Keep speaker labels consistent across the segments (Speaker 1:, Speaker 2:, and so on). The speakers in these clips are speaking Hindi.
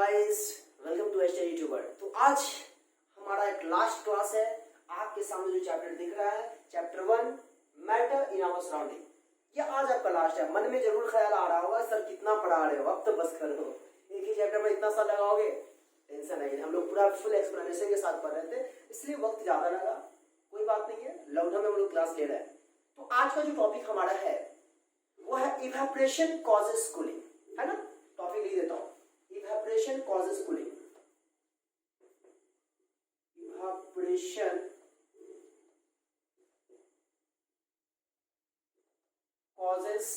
Speaker 1: Guys, welcome to H YouTuber. तो आज हमारा एक लास्ट क्लास है। आपके सामने जो चैप्टर दिख रहा है, chapter 1 matter in our surrounding, ये आज आपका लास्ट है। मन में जरूर ख्याल आ रहा होगा, सर कितना पढ़ा रहे हो, अब तो बस करो, एक ही चैप्टर में इतना सा लगाओगे। टेंशन नहीं, हम लोग पूरा फुल एक्सप्लेनेशन के साथ पढ़ रहे थे, इसलिए वक्त ज्यादा लगा। कोई बात नहीं है, लॉकडाउन में हम लोग क्लास ले रहे हैं। तो आज का जो टॉपिक हमारा है वो है इवेपोरेशन कॉजेस कूलिंग, है ना। टॉपिक लिख देता हूं, evaporation causes cooling. Evaporation causes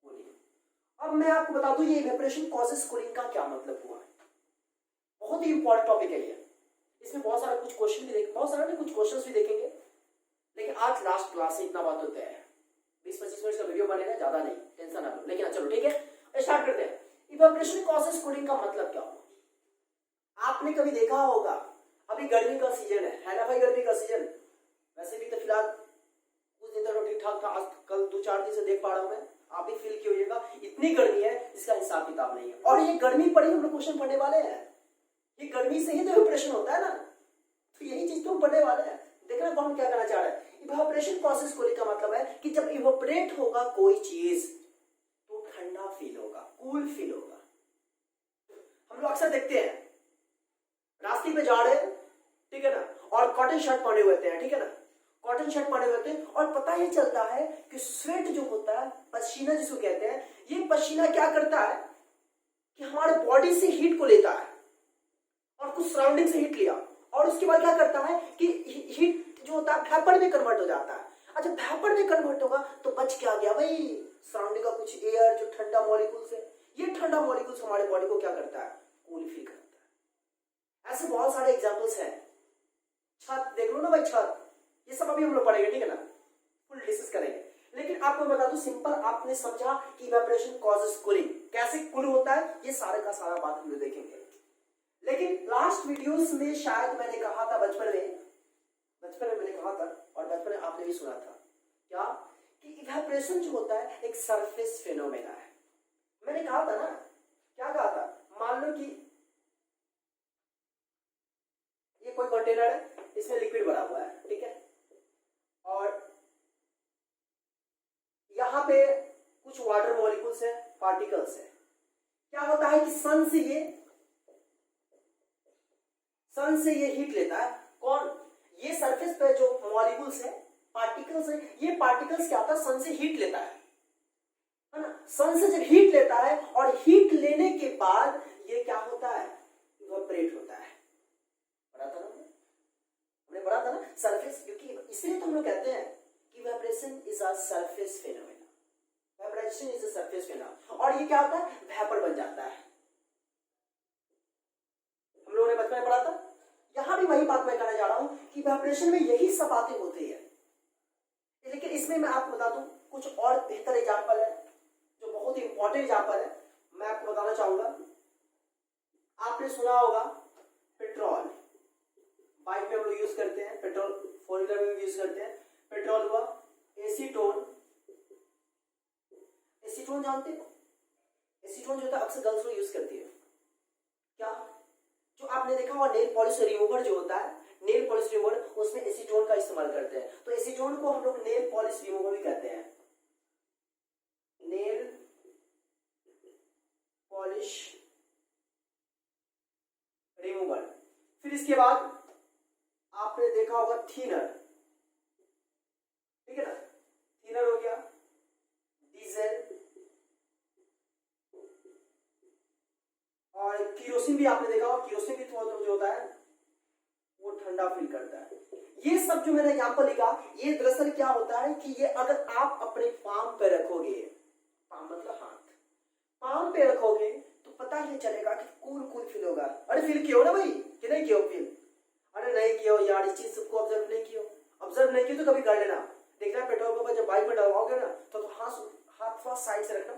Speaker 1: cooling. अब मैं आपको बता दूं ये इवेपोरेशन कॉजेस कूलिंग का क्या मतलब हुआ है। बहुत ही इंपॉर्टेंट टॉपिक है ये। इसमें बहुत सारा कुछ क्वेश्चन भी कुछ क्वेश्चंस भी देखेंगे, लेकिन आज लास्ट क्लास से इतना बात होता है। 20-25 मिनट का वीडियो बनेगा, ज्यादा नहीं, टेंशन ना लो। लेकिन चलो ठीक है, स्टार्ट करते हैं। इवेपोरेशन कॉजेस कूलिंग का मतलब क्या होगा। आपने कभी देखा होगा, अभी गर्मी का सीजन है ना भाई, गर्मी का सीजन। वैसे भी तो फिलहाल कुछ दिन तक ठीक ठाक था, आज कल 2-4 दिन से देख पा रहा हूं मैं। आप भी फील किया, इतनी गर्मी है जिसका हिसाब किताब नहीं है। और ये गर्मी पर ही हम लोग क्वेश्चन पढ़ने वाले हैं। ये गर्मी से ही तो इवेपोरेशन होता है ना, तो यही चीज तो हम पढ़ने वाले हैं। देखना कौन क्या करना चाह रहा है। इवेपोरेशन प्रोसेस कूलिंग का मतलब है कि जब इवेपोरेट होगा कोई चीज तो ठंडा फील होगा, कूल फील होगा। हम लोग अक्सर देखते हैं रास्ते पे जा रहे हैं, ठीक है ना, और कॉटन शर्ट पहने हुए हैं, ठीक है ना, कॉटन शर्ट पहने हुए हैं, और पता ही चलता है कि स्वेट जो होता है, पसीना जिसको कहते हैं, ये पसीना क्या करता है कि हमारे बॉडी से हीट को लेता है और कुछ सराउंडिंग से हीट लिया, और उसके बाद क्या करता है कि हीट जो होता है वेपर में कन्वर्ट हो जाता है। अच्छा, वेपर में कन्वर्ट होगा तो बच क्या गया भाई, सराउंडिंग का कुछ एयर जो ठंडा मॉलिक्यूल्स है। ये ठंडा मॉलिक्यूल्स हमारे बॉडी को क्या करता है, कूल फील करता है। ऐसे बहुत सारे एग्जांपल्स हैं। छत देख लो ना भाई, छत, ये सब अभी हम लोग पढ़ेंगे, ठीक है ना, फुल डिस्कस करेंगे। लेकिन आपको बता दूं सिंपल, आपने समझा कि इवेपोरेशन कॉजेस कूलिंग, कैसे कूल होता है, ये सारे का सारा बात हम लोग देखेंगे। लेकिन लास्ट वीडियोस में शायद मैंने कहा था, बचपन में मैंने कहा था, और बचपन में आपने भी सुना था क्या, कि इवेपोरेशन जो होता है एक सरफेस फिनोमेना है। मैंने कहा था ना, क्या कहा था, मान लो कि ये कोई कंटेनर है, इसमें लिक्विड भरा हुआ है, ठीक है, और यहां पे कुछ वाटर मॉलिक्यूल्स है, पार्टिकल्स है। क्या होता है कि सन से ये हीट लेता है। कौन, ये सरफेस पे जो मॉलिक्यूल्स है, पार्टिकल्स है, ये पार्टिकल्स क्या होता है, सन से हीट लेता है ना। सन से जब हीट लेता है और हीट लेने के बाद ये क्या होता है, इवेपोरेट होता है। पढ़ा था ना हमने, पढ़ा था ना सरफेस, क्योंकि इसलिए तो हम लोग कहते हैं कि evaporation is a surface phenomena. Evaporation is a surface phenomena, और ये क्या होता है, वेपर बन जाता है। हम लोगों ने बचपन में पढ़ा था। यहां भी वही बात मैं कहना चाह रहा हूं कि इवेपोरेशन में यही सब बातें होती है। लेकिन इसमें मैं आपको बता दूं कुछ और बेहतर एग्जांपल है, जो बहुत ही इंपॉर्टेंट एग्जांपल है, मैं आपको बताना चाहूंगा। आपने सुना होगा पेट्रोल, बाइक में हम लोग यूज करते हैं, पेट्रोल 4 व्हीलर में भी यूज करते हैं। पेट्रोल हुआ, एसीटोन जानते हो, एसीटोन जो होता है अक्सर गर्ल्स लोग यूज करती है। क्या, जो आपने देखा होगा नेल पॉलिश रिमूवर जो होता है, नेल पॉलिश रिमूवर, उसमें एसीटोन का इस्तेमाल करते हैं। तो एसीटोन को हम लोग नेल पॉलिश रिमूवर भी कहते हैं, नेल पॉलिश रिमूवर। फिर इसके बाद आपने देखा होगा थिनर, ठीक है ना, थिनर हो गया, डीजल, और केरोसिन भी आपने देखा होगा। केरोसिन भी थोड़ा जो होता है वो ठंडा फील करता है। ये सब जो मैंने एग्जांपल लिखा, ये दरअसल क्या होता है कि ये अगर आप अपने पाम पे रखोगे, पाम मतलब हाथ, पाम पे रखोगे तो पता ही चलेगा कि कूल फील होगा। अरे फील किया ना भाई, कि नहीं किया फील, अरे नहीं किया यार, इस चीज को ऑब्जर्व नहीं किया तो कभी कर लेना। देखना पेट्रोल पंप जब बाइक में डलवाओगे ना, तो हाथ थोड़ा साइड से रखना,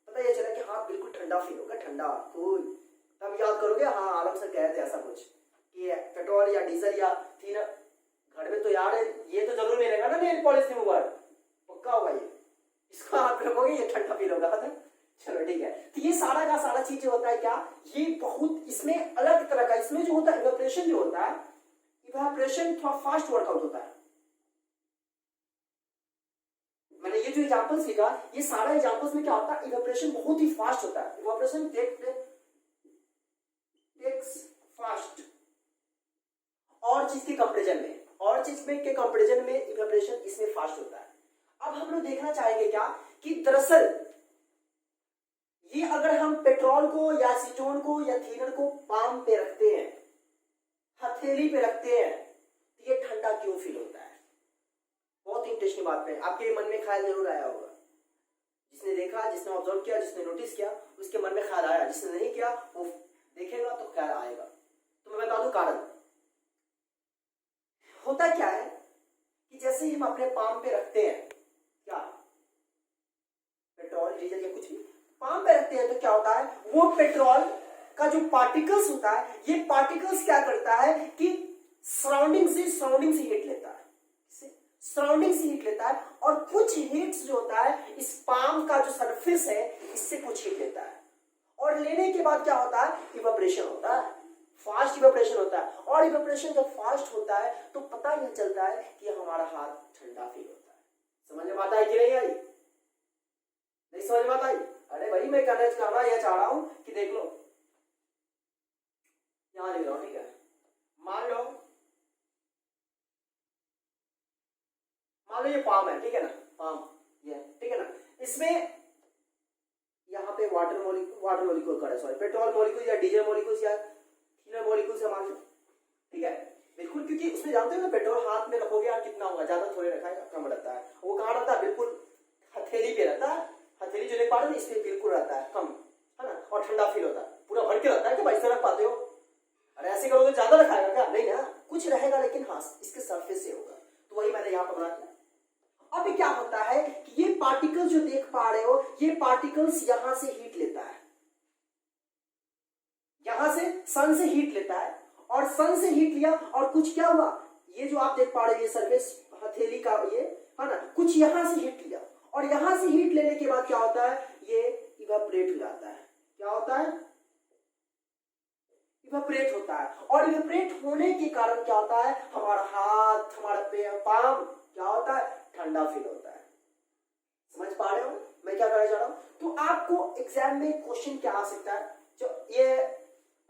Speaker 1: पता ये चला कि हाथ बिल्कुल ठंडा फील होगा, ठंडा कूल। तब याद करोगे, हाँ आलम सर कह रहे थे ऐसा कुछ कि पेट्रोल या डीजल या थिनर घर में तो यार ये तो जरूर मिलेगा ना, नेल पॉलिश रिमूवर, पक्का होगा ये, इसको हाथ रखोगे ये ठंडा फील होगा। चलो ठीक है, तो ये सारा का सारा चीज जो होता है क्या, ये बहुत इसमें अलग तरह का, इसमें जो होता है इवेपोरेशन जो होता है, इवेपोरेशन थोड़ा फास्ट वर्कआउट होता है। मैंने ये जो एग्जांपल्स लिखा, ये सारा एग्जांपल्स में क्या होता है, इवेपोरेशन बहुत ही फास्ट होता है। इवेपोरेशन टेक्स फास्ट और चीज के कंपैरिजन में, और चीज में के कंपैरिजन में इवेपोरेशन इसमें फास्ट होता है। अब हम लोग देखना चाहेंगे क्या कि दरअसल ये अगर हम पेट्रोल को या एसीटोन को या थिनर को पाम पे रखते हैं, हथेली पे रखते हैं, तो ये ठंडा क्यों फील होता है। बहुत इंटरेस्टिंग बात है, आपके मन में ख्याल जरूर आया होगा। जिसने देखा, जिसने ऑब्जर्व किया, जिसने नोटिस किया, उसके मन में ख्याल आया। जिसने नहीं किया वो देखेगा तो ख्याल आएगा। तो मैं बता दूं कारण। होता क्या है कि जैसे ही हम अपने पाम पे रखते हैं क्या, पेट्रोल डीजल या कुछ भी पाम पे रखते हैं, तो क्या होता है, वो पेट्रोल का जो पार्टिकल्स होता है, ये पार्टिकल्स क्या करता है कि सराउंडिंग से हीट लेता है, सराउंडिंग से हीट लेता है, और कुछ हीट्स जो होता है इस पाम का जो सरफेस है इससे कुछ हीट लेता है, और लेने के बाद क्या होता है, इवेपोरेशन होता है, फास्ट इवेपोरेशन होता है। और इवेपोरेशन जब फास्ट होता है तो पता यह चलता है कि हमारा हाथ ठंडा फील होता है। समझ में आता है कि नहीं आई, नहीं समझ में आता है। अरे भाई मैं कहना यह चाह रहा हूं कि देख लो, यहां लिख रहा हूं, ठीक है, मान लो ये पाम है, ठीक है ना, पाम ये ठीक है ना, इसमें यहाँ पे वाटर मॉलिक्यूल करे, सॉरी पेट्रोल मॉलिक्यूल या डीजल मॉलिक्यूल या थिनर मॉलिक्यूल से मान लो, ठीक है, बिल्कुल, क्योंकि उसमें जानते हो ना पेट्रोल हाथ में रखोगे आप कितना होगा, ज्यादा थोड़े रखा है, कम रहता है। वो कहाँ रहता है, बिल्कुल हथेली पे रहता है, हथेली जो देख पा रहे हो इस पे बिल्कुल रहता है, कम है ना, और ठंडा फील होता है, पूरा भर के रहता है कि भाई से रख पाते हो। अरे ऐसे करोगे तो ज्यादा रखाएगा क्या, नहीं ना, कुछ रहेगा लेकिन हाँ इसके सरफेस से होगा। तो वही मैंने यहाँ पर बना दिया। अब क्या होता है कि ये पार्टिकल्स जो देख पा रहे हो, ये पार्टिकल्स यहां से हीट लेता है, यहां से सन से हीट लेता है, और सन से हीट लिया और कुछ क्या हुआ, ये जो आप देख पा रहे हो ये सरफेस हथेली का ये है ना, कुछ यहां से हीट लिया, और यहां से हीट लेने के बाद क्या होता है, ये इवेपोरेट हो जाता है। क्या होता है, इवेपोरेट होता है, और इवेपोरेट होने के कारण क्या होता है, हमारा हाथ, हमारा पाम क्या होता है, ठंडा फील होता है। समझ पा रहे हो मैं क्या करना चाह रहा हूं। तो आपको एग्जाम में क्वेश्चन क्या आ सकता है, जो ये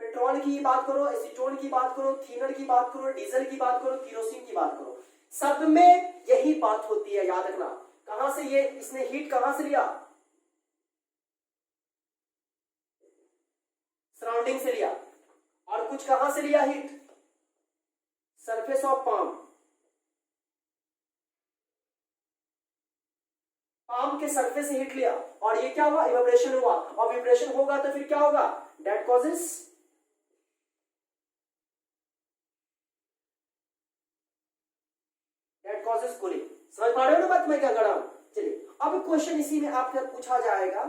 Speaker 1: पेट्रोल की बात करो, एसीटोन की बात करो, थिनर की बात करो, डीजल की बात करो, केरोसिन की बात करो, सब में यही बात होती है, याद रखना। कहां से ये इसने हीट कहां से लिया, सराउंडिंग से लिया, और कुछ कहां से लिया heat, surface of palm, palm के सरफेस से हीट लिया, और ये क्या हुआ, इवेपोरेशन हुआ, और इवेपोरेशन होगा तो फिर क्या होगा, दैट कॉजेस कूलिंग। समझ पा रहे हो ना बात मैं क्या कर रहा हूं। चलिए अब क्वेश्चन इसी में आपसे पूछा जाएगा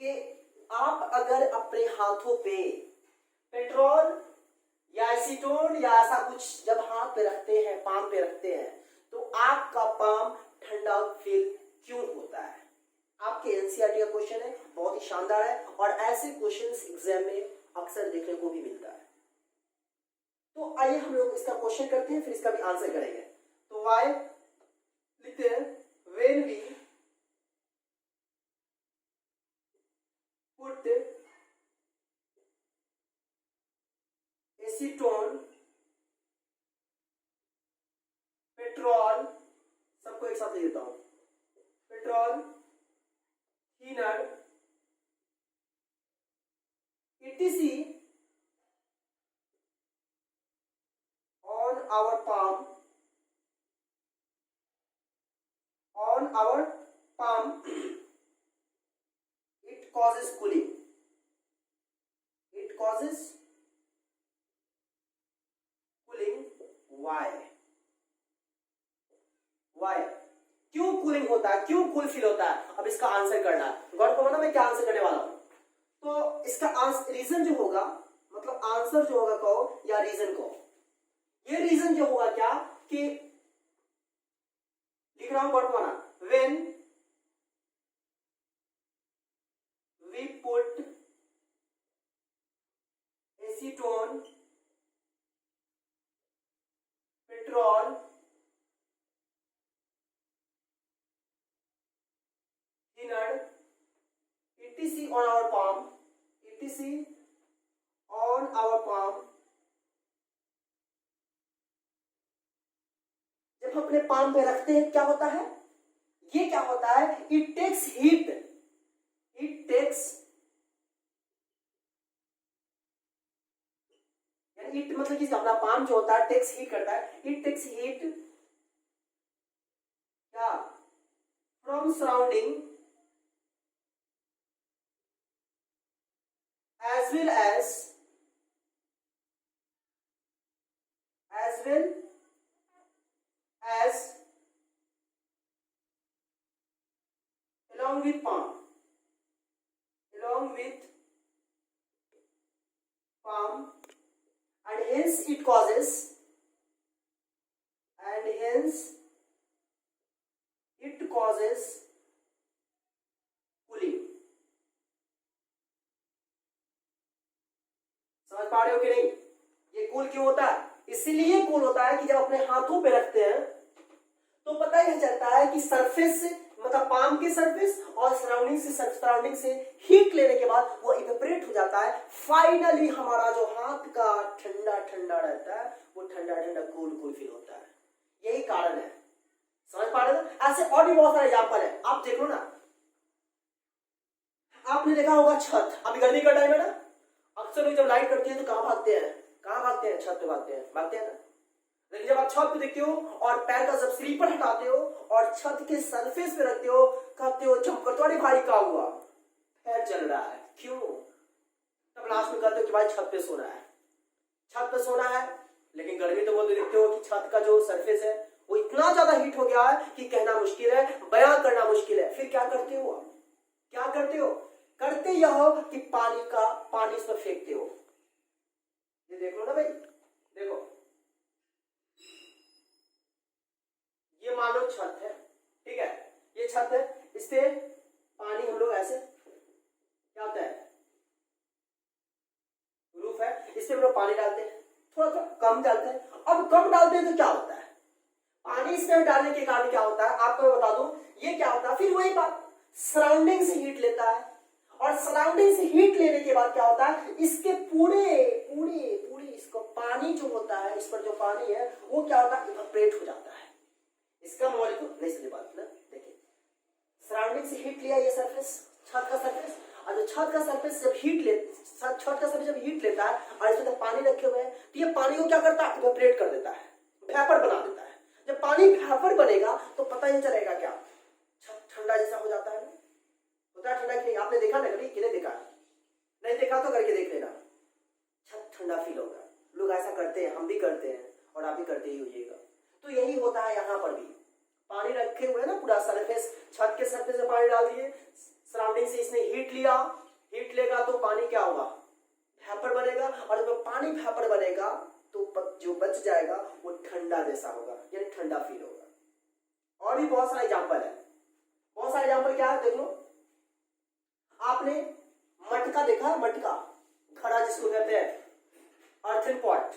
Speaker 1: कि आप अगर अपने हाथों पे पेट्रोल या एसीटोन या ऐसा कुछ जब हाथ पे रखते हैं, पाम पे रखते हैं, तो आपका पाम ठंडा फील क्यों होता है। आपके एनसीईआरटी का क्वेश्चन है, बहुत ही शानदार है, और ऐसे क्वेश्चंस एग्जाम में अक्सर देखने को भी मिलता है। तो आइए हम लोग इसका क्वेश्चन करते हैं, फिर इसका भी आंसर करेंगे। तो वाई लिखते हैं, when we put acetone, petrol, सबको एक साथ ले लेता हूं, petrol, thinner, etc on our palm, it causes cooling, why क्यों कूलिंग होता है, क्यों कूल फील होता है। अब इसका आंसर करना है, गौर करो ना मैं क्या आंसर करने वाला हूं। तो इसका रीजन जो होगा, मतलब आंसर जो होगा कहो या रीजन को, ये रीजन जो होगा क्या कि लिख रहा हूं, गौर करो ना, when see on our palm, जब हम अपने पाम पे रखते हैं क्या होता है, ये क्या होता है, it takes heat, it takes, heat मतलब कि अपना पाम जो होता है टेक्स हीट करता है, इट टेक्स हीट क्या, from surrounding as well as along with palm, and hence it causes, cooling. समझ पा रहे हो कि नहीं, ये कूल क्यों होता है, इसीलिए कूल होता है कि जब अपने हाथों पे रखते हैं तो पता ही चलता है कि सरफेस मतलब पाम के सरफेस और सराउंडिंग से हीट लेने के बाद वो इवेपोरेट हो जाता है, फाइनली हमारा जो हाथ का ठंडा ठंडा रहता है वो ठंडा ठंडा कूल फील होता है, यही कारण है। समझ पा रहे हो, ऐसे और भी बहुत सारे एग्जांपल है, आप देख लो ना, आपने देखा होगा छत, अभी गर्मी का टाइम है ना, अक्सर लोग जब लाइट करते हैं तो कहां भागते हैं, छत पे भागते हैं ना, लेकिन जब आप छत पे देखते हो और पैर का जब स्लीपर हटाते हो और छत के सरफेस पे रखते हो, कहते हो चमकर, तो अरे भाई क्या हुआ, पैर जल रहा है, क्यों, तब लास्ट में कहते हो कि भाई छत पे सोना है, लेकिन गर्मी तो बोलते देखते हो कि छत का जो सरफेस है वो इतना ज्यादा हीट हो गया है कि कहना मुश्किल है, बयां करना मुश्किल है, फिर क्या करते हो, करते यह हो कि पानी इस पर फेंकते हो, ये देख लो ना भाई, देखो ये मान लो छत है, ठीक है, ये छत है, इस पे पानी हम लोग ऐसे क्या होता है, रूफ है, इस पे हम लोग पानी डालते हैं, थोड़ा थोड़ा कम डालते हैं, अब कम डालते हैं तो क्या होता है, पानी इसमें डालने के कारण क्या होता है आपको मैं बता दूं, ये क्या होता है, फिर वही बात, सराउंडिंग से हीट लेता है, और सराउंडिंग से हीट लेने के बाद क्या होता है, इसके पूरे इसको पानी जो होता है, इस पर जो पानी है वो क्या होता है, इवेपोरेट हो जाता है, इसका मॉलिक्यूल नहीं समझ बात ना, देखिए सराउंडिंग से हीट लिया ये सरफेस, छत का सरफेस, और जो छत का सरफेस जब हीट लेता है और इसमें पानी रखे हुए हैं तो ये पानी को क्या करता है, इवेपोरेट कर देता है, वेपर बना देता है, जब पानी वेपर बनेगा तो पता ही चलेगा क्या, छत ठंडा जैसा हो जाता है, होता है ठंडा कि नहीं, आपने देखा ना कभी, किसने देखा, नहीं देखा तो करके देख लेना, छत ठंडा फील होगा, लोग ऐसा करते हैं, हम भी करते हैं और आप भी करते ही होइएगा, तो यही होता है यहाँ पर भी, पानी रखे हुए ना पूरा सरफेस, छत के सरफेस में पानी डाल दिए, सराउंडिंग से इसने हीट लेगा तो पानी क्या होगा, वेपर बनेगा, और जब पानी वेपर बनेगा तो जो बच जाएगा वो ठंडा जैसा होगा, यानी ठंडा फील होगा। और भी बहुत सारे एग्जांपल क्या है, देख लो, आपने मटका देखा, मटका घड़ा जिसको कहते हैं, अर्थन पॉट,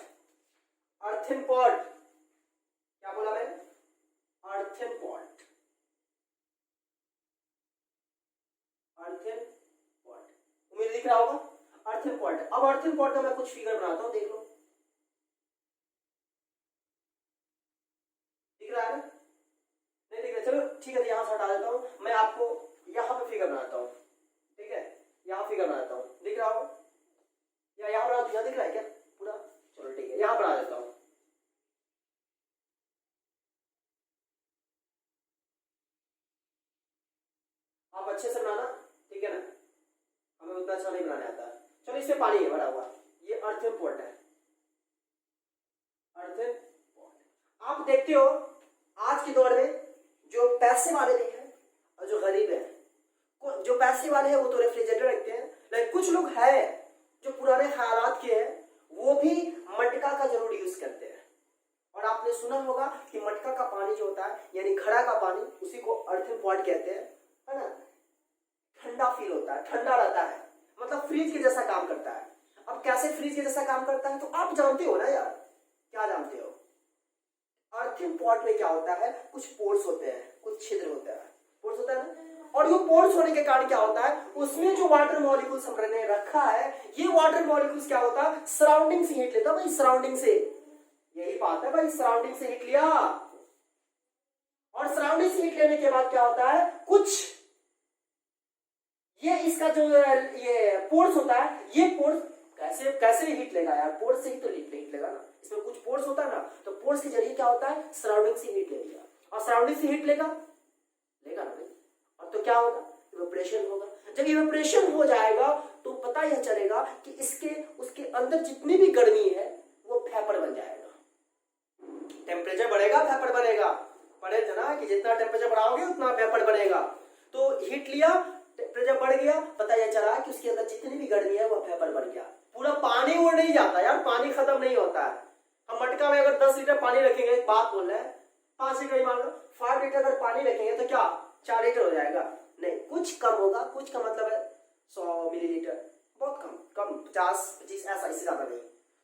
Speaker 1: क्या बोला मैंने, अर्थन पॉट, उम्मीद दिख रहा होगा, अर्थन पॉट। अब अर्थन पॉट का मैं कुछ फिगर बनाता हूं, देख लो, दिख रहा है ना, नहीं दिख रहा, चलो ठीक है, यहां से हटा देता हूं, मैं आपको यहां पे फिगर बनाता हूं, ठीक है, यहां फिगर बनाता हूं, दिख रहा होगा, या यहां बना, यहां दिख रहा है क्या पूरा, चलो ठीक है, यहां बना देता हूं, आप अच्छे से बनाना, ठीक है ना, हमें उतना अच्छा नहीं बनाने आता, चलो इसमें पानी है भरा हुआ, ये अर्थन पॉट है, अर्थन पॉट। आप देखते हो आज के दौर में जो पैसे वाले भी हैं और जो गरीब हैं, जो पैसे वाले हैं वो तो रेफ्रिजरेटर रखते हैं, लेकिन कुछ लोग हैं जो पुराने हालात के हैं वो भी मटका का जरूर यूज करते हैं, और आपने सुना होगा कि मटका का पानी जो होता है यानी घड़ा का पानी, उसी को अर्थन पॉट कहते हैं, है ना, ठंडा फील होता है, ठंडा रहता है, मतलब फ्रिज के जैसा काम करता है। अब कैसे फ्रिज के जैसा काम करता है तो आप जानते हो ना यार, क्या जानते हो, अर्थन पॉट में क्या होता है, कुछ पोर्स होते हैं, कुछ छिद्र होता है, पोर्स होता है ना, और ये पोर्स होने के कारण क्या होता है, उसमें जो वाटर मॉलिक्यूल्स हमने रखा है, ये वाटर मॉलिक्यूल्स क्या होता है, सराउंडिंग से हीट लेता है भाई, सराउंडिंग से, यही बात है भाई, सराउंडिंग से हीट लिया, और सराउंडिंग से हीट लेने के बाद क्या होता है, कुछ ये इसका जो ये पोर्स होता है, ये पोर्स कैसे कैसे हीट लेगा यार, पोर्स से ही तो हीट लेगा ना, इसमें कुछ पोर्स होता है ना, तो पोर्स के जरिए क्या होता है, सराउंडिंग से हीट लेगा, और सराउंडिंग से हीट लेगा ना भाई, और तो क्या होगा, इवेपोरेशन होगा। जब इवेपोरेशन हो जाएगा तो पता यह चलेगा कि इसके उसके अंदर जितनी भी गर्मी है वो वेपर बन जाएगा, टेम्परेचर बढ़ेगा वेपर बनेगा, पढ़े थे ना कि जितना टेम्परेचर बढ़ाओगे उतना वेपर बनेगा, तो हीट लिया, टेम्परेचर बढ़ गया, पता यह चला कि उसके अंदर जितनी भी गर्मी है वो वेपर बन गया, पूरा पानी उड़ नहीं जाता यार, पानी खत्म नहीं होता है। हम मटका में अगर 10 लीटर पानी रखेंगे, एक बात बोल रहे हैं, 5 लीटर मान लो, 5 लीटर अगर पानी रखेंगे तो क्या 4 लीटर हो जाएगा, नहीं, कुछ कम होगा, कुछ का मतलब है 100 मिलीलीटर, बहुत कम 50-25 ऐसा, इससे ज्यादा नहीं।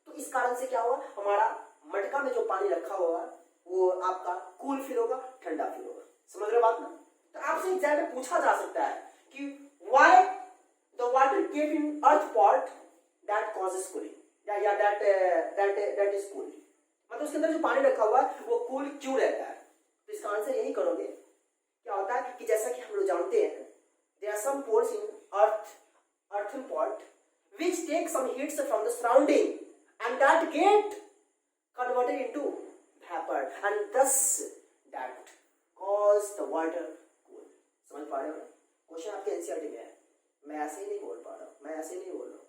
Speaker 1: तो इस कारण से क्या हुआ, हमारा मटका में जो पानी रखा होगा वो आपका कूल फील होगा, ठंडा फील होगा, समझ रहे बात ना। तो आपसे एग्जाम में पूछा जा सकता है कि why the water kept in earth pot that causes cooling, या दैट इज कूल, मतलब उसके अंदर जो पानी रखा हुआ है वो कूल क्यों रहता है। तो इसका आंसर यही करोगे, क्या होता है कि जैसा कि हम लोग जानते हैं, there are some pores in earthen pot which take some heat from the surrounding and that get converted into vapor and thus that cause the water cool। समझ पा रहे हो ना, क्वेश्चन आपके एनसीईआरटी में है, मैं ऐसे ही नहीं बोल पा रहा हूँ, मैं ऐसे ही नहीं बोल रहा हूँ,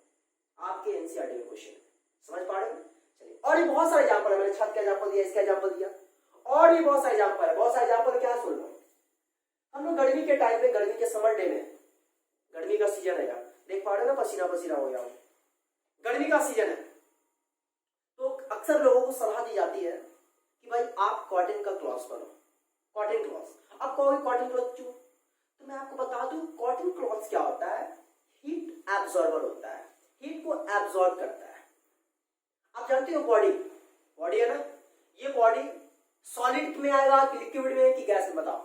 Speaker 1: आपके एनसीईआरटी में क्वेश्चन, समझ पा रहे हो। चलिए, और ये बहुत सारे एग्जाम्पल है, मैंने छत का एग्जाम्पल दिया, इसका एग्जाम्पल दिया, और भी बहुत सारे एग्जाम्पल है, बहुत सारे एग्जाम्पल क्या सुन लो। हम लोग गर्मी के टाइम पे, गर्मी के समर डे में, गर्मी का सीजन है यार, देख पा रहे हो ना, पसीना पसीना हो गया, गर्मी का सीजन है, तो अक्सर लोगों को सलाह दी जाती है कि भाई आप कॉटन का क्लॉथ पहनो, कॉटन क्लॉथ। अब कहोगे कॉटन क्लॉथ क्यों, तो मैं आपको बता दूं, कॉटन क्लॉथ क्या होता है, हीट एब्जॉर्बर होता है, हीट को एब्जॉर्ब करता है। आप जानते हो बॉडी है ना, ये बॉडी सॉलिड में आएगा कि लिक्विड में कि गैस में, बताओ।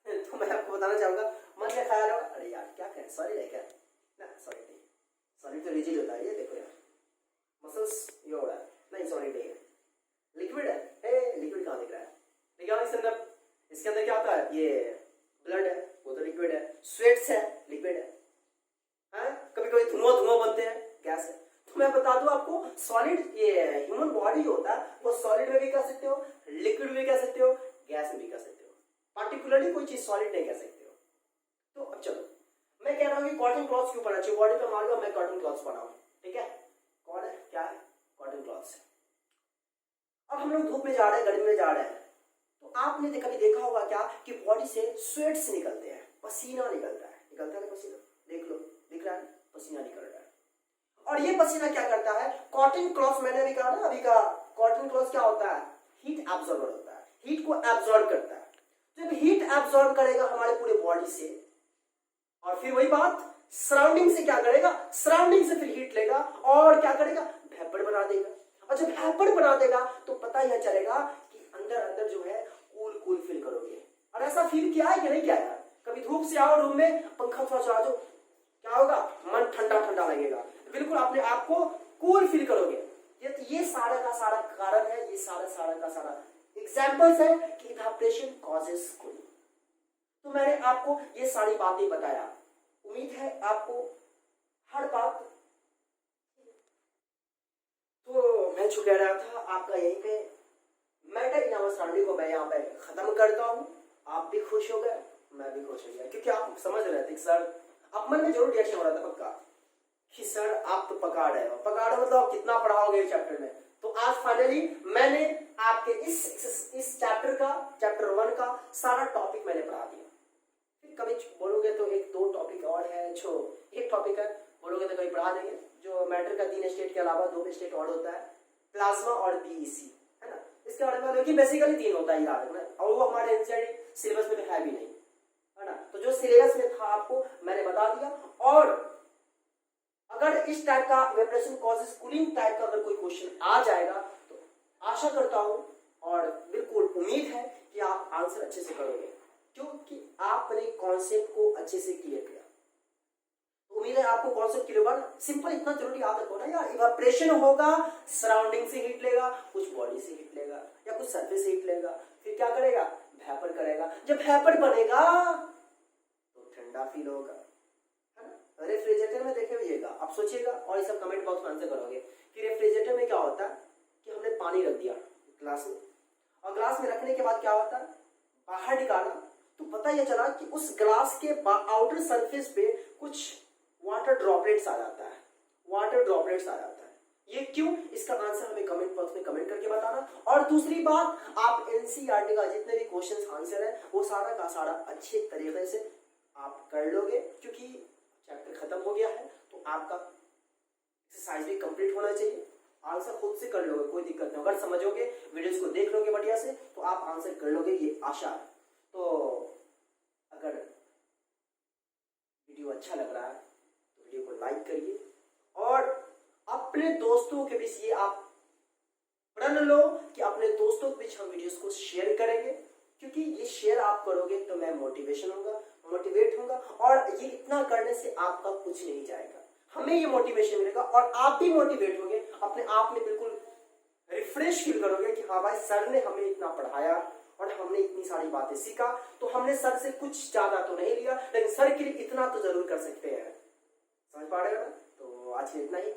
Speaker 1: तो मैं आपको बताना चाहूंगा, मन में ख्याल होगा अरे यार क्या कहें, सॉलिड है क्या, ना सॉलिड नहीं, सॉलिड तो रिजिड होता है, ये देखो यार मसल्स ये हो रहा है, नहीं सॉलिड नहीं है, लिक्विड है, लिक्विड कहाँ दिख रहा है, देखिए इसके अंदर क्या होता है, ये ब्लड है वो तो लिक्विड है, स्वेट्स है लिक्विड है, कभी कभी धुआं बनते हैं, गैस है। तो मैं बता दूं आपको, सॉलिड ये ह्यूमन बॉडी होता है वो सॉलिड में भी कह सकते हो, लिक्विड में कह सकते हो, गैस में भी कह सकते हो, पार्टिकुलरली कोई चीज सॉलिड नहीं कह सकते हो। तो अब चलो, मैं कह रहा हूँ कि कॉटन क्लॉथ्स क्यों पहनना चाहिए, बॉडी पे मान लो मैं कॉटन क्लॉथ्स पहनाऊं, ठीक है, कौन है क्या है, कॉटन क्लॉथ्स है। अब हम लोग धूप में जा रहे हैं, गर्मी में जा रहे हैं, तो आपने कभी देखा होगा क्या कि बॉडी से स्वेट्स निकलते हैं, पसीना निकलता है ना पसीना, देख लो दिख रहा है, पसीना निकल रहा है, और ये पसीना क्या करता है, कॉटन क्लॉथ, मैंने अभी कहा ना, अभी का कॉटन क्लॉथ क्या होता है, हीट एब्जॉर्बर होता है, हीट को एब्जॉर्ब करता है। जब हीट एब्जॉर्ब करेगा हमारे पूरे बॉडी से, और फिर वही बात सराउंडिंग से क्या करेगा, सराउंडिंग से फिर हीट लेगा और क्या करेगा, वेपर बना देगा, और जब वेपर बना देगा तो पता यह चलेगा कि अंदर जो है कूल फील करोगे। और ऐसा फील किया है कि नहीं किया है, कभी धूप से आओ रूम में, पंखा थोड़ा चला दो, क्या होगा, मन ठंडा लगेगा, बिल्कुल अपने आप को कूल फील करोगे। ये सारा का सारा कारण है, ये सारा का सारा एग्जाम्पल्स है कि इवेपोरेशन कॉजेस कूलिंग। तो मैंने आपको ये सारी बातें बताया, उम्मीद है आपको हर बात, तो मैं जो कह रहा था आपका यहीं पे मैटर इन आवर सराउंडिंग को मैं यहाँ पे खत्म करता हूँ। आप भी खुश हो गए, मैं भी खुश हो गया, क्योंकि आप समझ रहे थे सर, अब मन में जरूर रिएक्शन हो रहा था पक्का कि सर आप तो पकड़ रहे हो, मतलब आप कितना पढ़ाओगे इस चैप्टर में। तो आज फाइनली मैंने आपके इस चैप्टर 1 का सारा टॉपिक मैंने पढ़ा दिया। फिर कभी बोलोगे तो 1-2 टॉपिक और है, जो एक टॉपिक है बोलोगे तो कभी पढ़ा देंगे, जो मैटर का 3 स्टेट के अलावा 2 स्टेट और होता है, प्लाज्मा और पीईसी, है ना। इसके बारे में लेकिन बेसिकली 3 होता है याद रखना, और वो हमारे एनसीईआरटी सिलेबस में है भी नहीं, है ना। तो जो सिलेबस में था आपको मैंने बता दिया, और अगर इस टाइप का इवेपोरेशन कॉजेस कूलिंग टाइप का अगर कोई क्वेश्चन आ जाएगा तो आशा करता हूं और बिल्कुल उम्मीद है कि आप आंसर अच्छे से करोगे। क्योंकि आपने कॉन्सेप्ट को अच्छे से क्लियर किया। उम्मीद है आपको कॉन्सेप्ट क्लियर हुआ। सिंपल इतना जरूरी याद रखो ना यार, इवेपोरेशन होगा, सराउंडिंग से हीट लेगा, कुछ बॉडी से हीट लेगा या कुछ सरफेस से हीट लेगा, फिर क्या करेगा, वेपर करेगा। जब वेपर बनेगा तो ठंडा फील होगा, है ना। रेफ्रिजरेटर में देखे हुईगा, आप सोचिएगा और ये सब कमेंट बॉक्स में आंसर करोगे कि रेफ्रिजरेटर में क्या होता है कि हमने पानी रख दिया ग्लास में, और ग्लास में रखने के बाद क्या होता है, बाहर निकाला तो पता यह चला कि उस ग्लास के आउटर सरफेस पे कुछ वाटर ड्रॉपलेट्स आ जाता है, वाटर ड्रॉपलेट्स आ जाता है। ये क्यों, इसका आंसर हमें कमेंट बॉक्स में कमेंट करके बताना। और दूसरी बात, आप एनसीईआरटी का जितने भी क्वेश्चंस आंसर है वो सारा का सारा अच्छे तरीके से आप कर लोगे, क्योंकि चैप्टर खत्म हो गया है तो आपका एक्सरसाइज भी कंप्लीट होना चाहिए। आंसर खुद से कर लोगे, कोई दिक्कत नहीं। अगर समझोगे, वीडियोस को देख लोगे बढ़िया से, तो आप आंसर कर लोगे, ये आशा है। तो अगर वीडियो अच्छा लग रहा है तो वीडियो को लाइक करिए और अपने दोस्तों के बीच ये आप प्रण लो कि अपने दोस्तों के बीच हम वीडियोस को शेयर करेंगे, क्योंकि ये शेयर आप करोगे तो मैं मोटिवेशन होगा, मोटिवेट होगा, और ये इतना करने से आपका कुछ नहीं जाएगा, हमें ये मोटिवेशन मिलेगा और आप भी मोटिवेट होगे, अपने आप में बिल्कुल रिफ्रेश फील करोगे कि हाँ भाई सर ने हमें इतना पढ़ाया और हमने इतनी सारी बातें सीखा, तो हमने सर से कुछ ज्यादा तो नहीं लिया, लेकिन सर के लिए इतना तो जरूर कर सकते हैं। समझ पा रहे हो ना। तो आज के इतना ही।